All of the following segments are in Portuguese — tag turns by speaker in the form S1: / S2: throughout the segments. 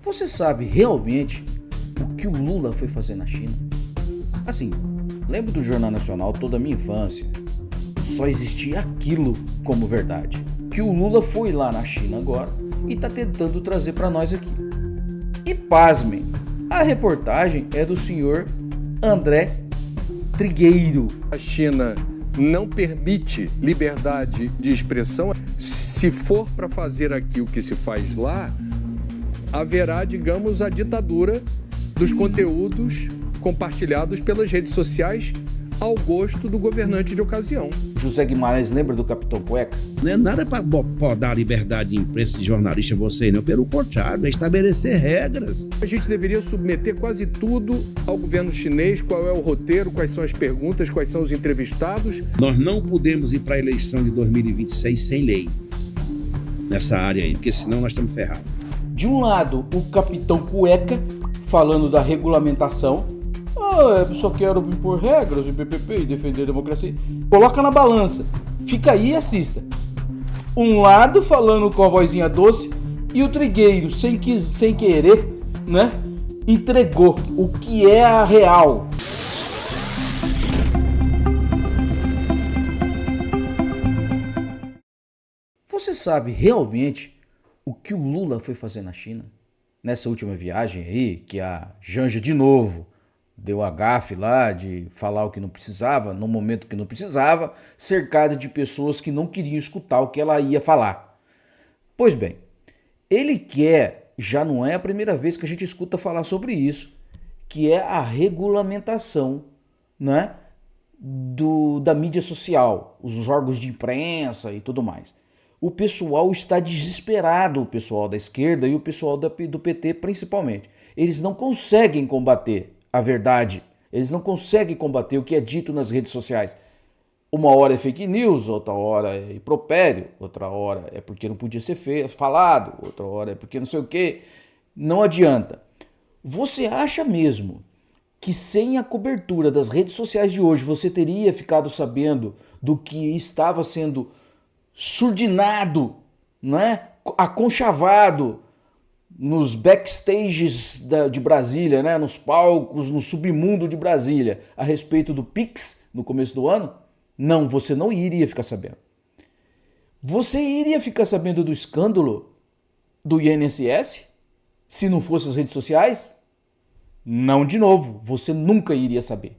S1: Você sabe realmente o que o Lula foi fazer na China? Assim, lembro do Jornal Nacional toda a minha infância. Só existia aquilo como verdade. Que o Lula foi lá na China agora e está tentando trazer para nós aqui. E pasmem, a reportagem é do senhor André Trigueiro.
S2: A China não permite liberdade de expressão. Se for para fazer aqui o que se faz lá, haverá, digamos, a ditadura dos conteúdos compartilhados pelas redes sociais ao gosto do governante de ocasião.
S1: José Guimarães lembra do Capitão Cueca?
S3: Não é nada para podar a liberdade de imprensa de jornalista você, não. Pelo contrário, é estabelecer regras.
S2: A gente deveria submeter quase tudo ao governo chinês, qual é o roteiro, quais são as perguntas, quais são os entrevistados.
S3: Nós não podemos ir para a eleição de 2026 sem lei nessa área aí, porque senão nós estamos ferrados.
S1: De um lado, o Capitão Cueca falando da regulamentação. Eu só quero impor regras e PPP e defender a democracia. Coloca na balança. Fica aí e assista. Um lado falando com a vozinha doce e o Trigueiro, sem querer, né? Entregou o que é a real. Você sabe realmente o que o Lula foi fazer na China? Nessa última viagem aí, que a Janja de novo deu a gafe lá de falar o que não precisava, no momento que não precisava, cercada de pessoas que não queriam escutar o que ela ia falar. Pois bem, ele quer, já não é a primeira vez que a gente escuta falar sobre isso, que é a regulamentação, né, da mídia social, os órgãos de imprensa e tudo mais. O pessoal está desesperado, o pessoal da esquerda e o pessoal do PT principalmente. Eles não conseguem combater a verdade. Eles não conseguem combater o que é dito nas redes sociais. Uma hora é fake news, outra hora é impropério, outra hora é porque não podia ser falado, outra hora é porque não sei o quê. Não adianta. Você acha mesmo que sem a cobertura das redes sociais de hoje você teria ficado sabendo do que estava sendo surdinado, não é? Aconchavado nos backstages de Brasília, né? Nos palcos, no submundo de Brasília, a respeito do Pix no começo do ano? Não, você não iria ficar sabendo. Você iria ficar sabendo do escândalo do INSS se não fosse as redes sociais? Não, de novo, você nunca iria saber.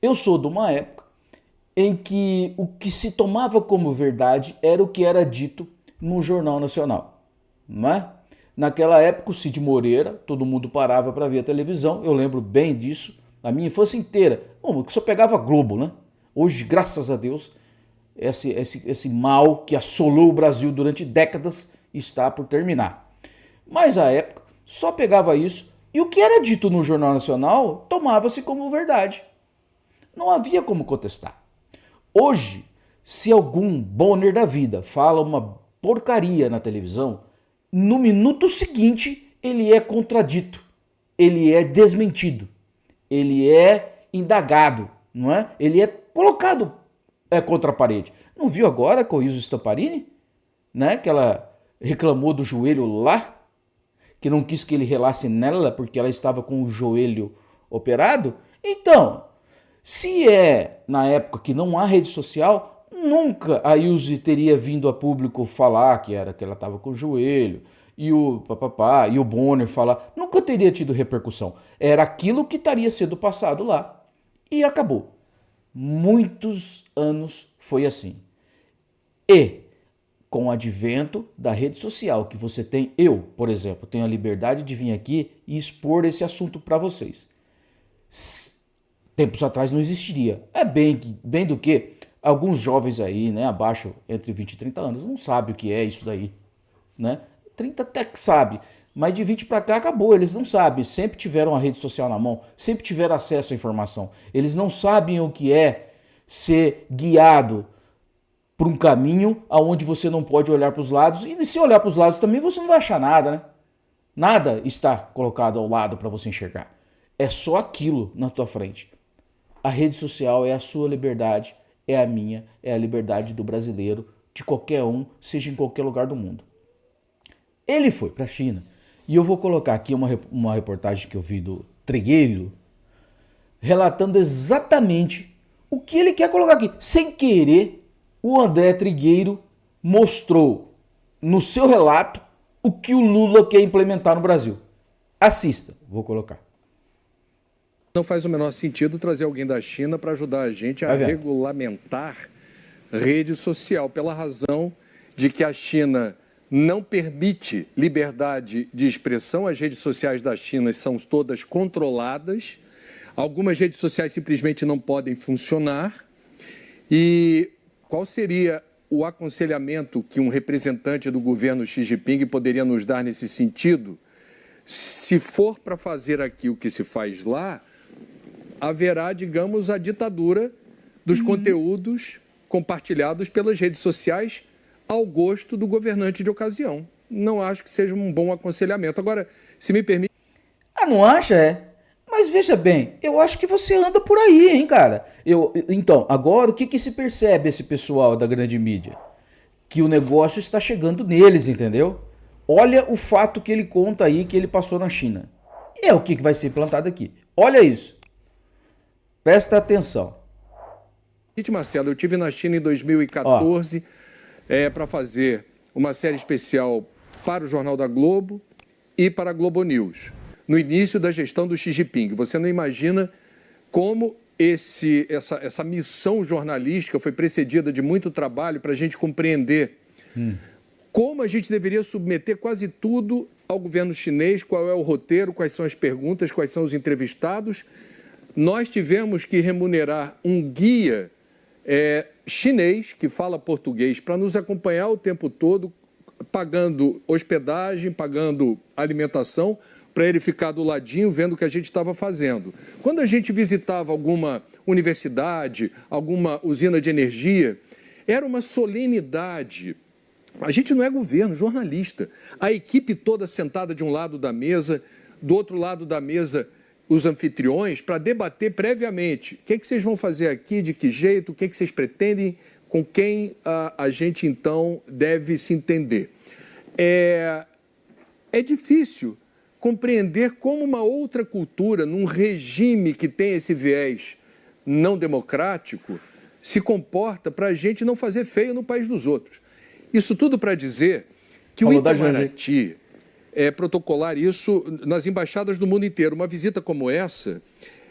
S1: Eu sou de uma época em que o que se tomava como verdade era o que era dito no Jornal Nacional, não é? Naquela época, o Cid Moreira, todo mundo parava para ver a televisão, eu lembro bem disso, a minha infância inteira. Bom, que só pegava Globo, né? Hoje, graças a Deus, esse mal que assolou o Brasil durante décadas está por terminar. Mas à época, só pegava isso, e o que era dito no Jornal Nacional tomava-se como verdade. Não havia como contestar. Hoje, se algum Bonner da vida fala uma porcaria na televisão, no minuto seguinte ele é contradito, ele é desmentido, ele é indagado, não é? Ele é colocado contra a parede. Não viu agora com a Ilse Stamparini, né? Que ela reclamou do joelho lá, que não quis que ele relasse nela porque ela estava com o joelho operado? Então, se é na época que não há rede social, nunca a Ilse teria vindo a público falar que ela estava com o joelho, e o papapá, e o Bonner falar, nunca teria tido repercussão. Era aquilo que estaria sendo passado lá. E acabou. Muitos anos foi assim. E com o advento da rede social que você tem, eu, por exemplo, tenho a liberdade de vir aqui e expor esse assunto para vocês. Tempos atrás não existiria. É bem do que alguns jovens aí, né, abaixo entre 20 e 30 anos, não sabem o que é isso daí, né? 30 até que sabe, mas de 20 para cá acabou, eles não sabem, sempre tiveram a rede social na mão, sempre tiveram acesso à informação. Eles não sabem o que é ser guiado por um caminho aonde você não pode olhar para os lados, e se olhar para os lados também você não vai achar nada, né? Nada está colocado ao lado para você enxergar. É só aquilo na tua frente. A rede social é a sua liberdade, é a minha, é a liberdade do brasileiro, de qualquer um, seja em qualquer lugar do mundo. Ele foi para a China E eu vou colocar aqui uma reportagem que eu vi do Trigueiro, relatando exatamente o que ele quer colocar aqui. Sem querer, o André Trigueiro mostrou no seu relato o que o Lula quer implementar no Brasil. Assista, vou colocar.
S2: Não faz o menor sentido trazer alguém da China para ajudar a gente a regulamentar rede social, pela razão de que a China não permite liberdade de expressão. As redes sociais da China são todas controladas. Algumas redes sociais simplesmente não podem funcionar. E qual seria o aconselhamento que um representante do governo Xi Jinping poderia nos dar nesse sentido? Se for para fazer aqui o que se faz lá, haverá, digamos, a ditadura dos conteúdos compartilhados pelas redes sociais ao gosto do governante de ocasião. Não acho que seja um bom aconselhamento. Agora, se me permite...
S1: Ah, não acha, é? Mas veja bem, eu acho que você anda por aí, hein, cara? Então, agora o que se percebe esse pessoal da grande mídia? Que o negócio está chegando neles, entendeu? Olha o fato que ele conta aí que ele passou na China. É o que vai ser implantado aqui. Olha isso. Presta atenção.
S2: Marcelo, eu estive na China em 2014 para fazer uma série especial para o Jornal da Globo e para a Globo News, no início da gestão do Xi Jinping. Você não imagina como essa missão jornalística foi precedida de muito trabalho para a gente compreender como a gente deveria submeter quase tudo ao governo chinês, qual é o roteiro, quais são as perguntas, quais são os entrevistados. Nós tivemos que remunerar um guia chinês que fala português para nos acompanhar o tempo todo, pagando hospedagem, pagando alimentação, para ele ficar do ladinho vendo o que a gente estava fazendo. Quando a gente visitava alguma universidade, alguma usina de energia, era uma solenidade. A gente não é governo, jornalista. A equipe toda sentada de um lado da mesa, do outro lado da mesa, os anfitriões, para debater previamente. O que vocês vão fazer aqui, de que jeito, o que vocês pretendem, com quem a gente, então, deve se entender. É difícil compreender como uma outra cultura, num regime que tem esse viés não democrático, se comporta para a gente não fazer feio no país dos outros. Isso tudo para dizer que o Itamaraty protocolar isso nas embaixadas do mundo inteiro. Uma visita como essa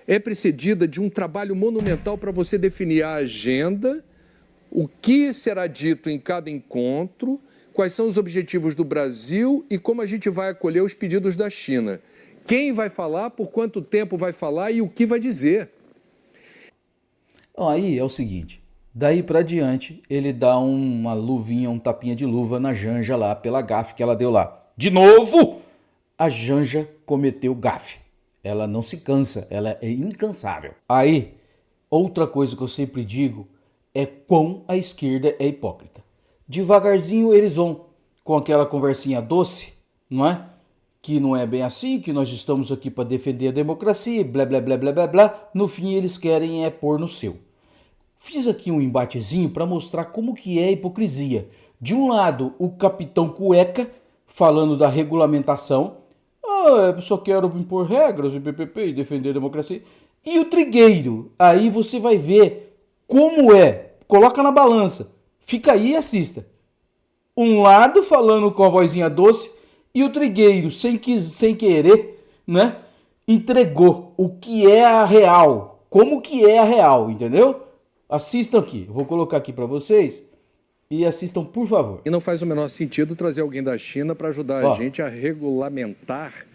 S2: é precedida de um trabalho monumental para você definir a agenda, o que será dito em cada encontro, quais são os objetivos do Brasil e como a gente vai acolher os pedidos da China. Quem vai falar, por quanto tempo vai falar e o que vai dizer.
S1: Aí é o seguinte, daí para diante ele dá uma luvinha, um tapinha de luva na Janja lá, pela gafe que ela deu lá. De novo, a Janja cometeu gafe. Ela não se cansa, ela é incansável. Aí, outra coisa que eu sempre digo é quão a esquerda é hipócrita. Devagarzinho eles vão com aquela conversinha doce, não é? Que não é bem assim, que nós estamos aqui para defender a democracia, blá, blá, blá, blá, blá, blá. No fim, eles querem pôr no seu. Fiz aqui um embatezinho para mostrar como que é a hipocrisia. De um lado, o capitão cueca falando da regulamentação. Eu só quero impor regras e PPP e defender a democracia. E o Trigueiro, aí você vai ver como é. Coloca na balança. Fica aí e assista. Um lado falando com a vozinha doce e o Trigueiro, sem querer, né, entregou o que é a real. Como que é a real, entendeu? Assistam aqui. Eu vou colocar aqui para vocês e assistam, por favor.
S2: E não faz o menor sentido trazer alguém da China para ajudar a gente a regulamentar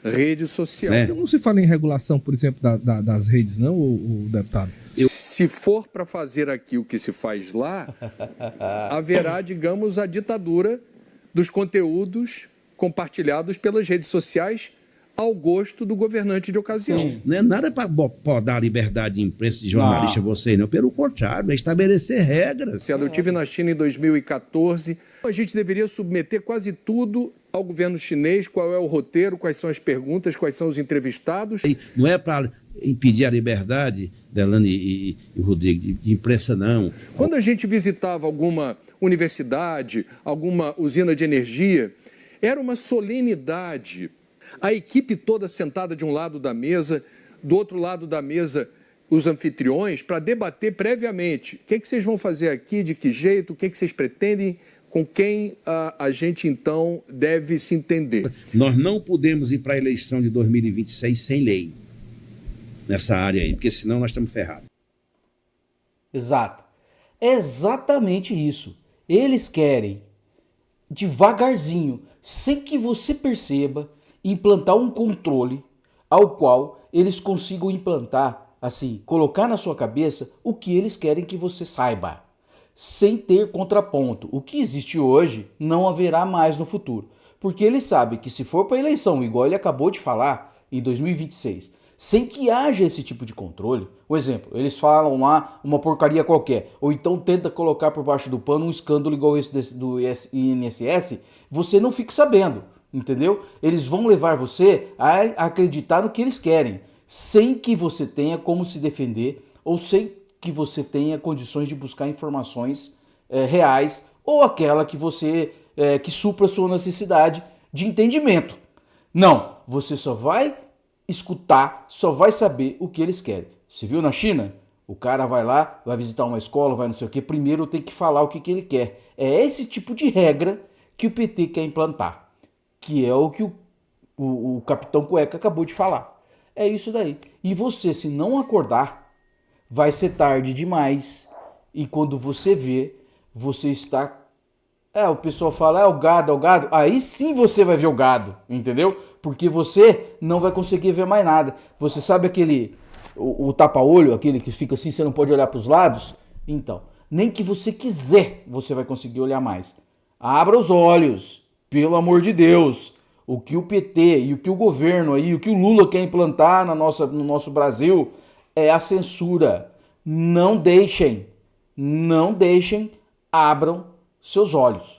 S2: rede social.
S4: Não se fala em regulação, por exemplo, das redes, não, o deputado?
S2: Se for para fazer aqui o que se faz lá, haverá, digamos, a ditadura dos conteúdos compartilhados pelas redes sociais ao gosto do governante de ocasião.
S3: Sim. Não é nada para dar a liberdade de imprensa, de jornalista, vocês não. Pelo contrário, é estabelecer regras.
S2: Eu estive na China em 2014. A gente deveria submeter quase tudo ao governo chinês, qual é o roteiro, quais são as perguntas, quais são os entrevistados.
S3: Não é para impedir a liberdade, Delane e Rodrigo, de imprensa, não.
S2: Quando a gente visitava alguma universidade, alguma usina de energia, Era uma solenidade. A equipe toda sentada de um lado da mesa, do outro lado da mesa, os anfitriões, para debater previamente. O que vocês vão fazer aqui, de que jeito, o que vocês pretendem, com quem a gente, então, deve se entender.
S3: Nós não podemos ir para a eleição de 2026 sem lei nessa área aí, porque senão nós estamos ferrados.
S1: Exato. É exatamente isso. Eles querem, devagarzinho, sem que você perceba, implantar um controle ao qual eles consigam implantar, assim, colocar na sua cabeça o que eles querem que você saiba, sem ter contraponto. O que existe hoje não haverá mais no futuro, porque ele sabe que se for para a eleição, igual ele acabou de falar, em 2026, sem que haja esse tipo de controle, por exemplo, eles falam lá uma porcaria qualquer, ou então tenta colocar por baixo do pano um escândalo igual esse do INSS, você não fica sabendo, entendeu? Eles vão levar você a acreditar no que eles querem, sem que você tenha como se defender, ou sem que você tenha condições de buscar informações reais, ou aquela que você que supra a sua necessidade de entendimento. Não, você só vai escutar, só vai saber o que eles querem. Você viu na China? O cara vai lá, vai visitar uma escola, vai não sei o que, primeiro tem que falar o que ele quer. É esse tipo de regra que o PT quer implantar, que é o que o Capitão Cueca acabou de falar. É isso daí. E você, se não acordar, vai ser tarde demais. E quando você vê, você está... o pessoal fala, é o gado. Aí sim você vai ver o gado, entendeu? Porque você não vai conseguir ver mais nada. Você sabe aquele... O tapa-olho, aquele que fica assim, você não pode olhar para os lados? Então, nem que você quiser, você vai conseguir olhar mais. Abra os olhos, pelo amor de Deus. O que o PT e o que o governo aí, o que o Lula quer implantar no nosso Brasil é a censura. Não deixem, abram seus olhos.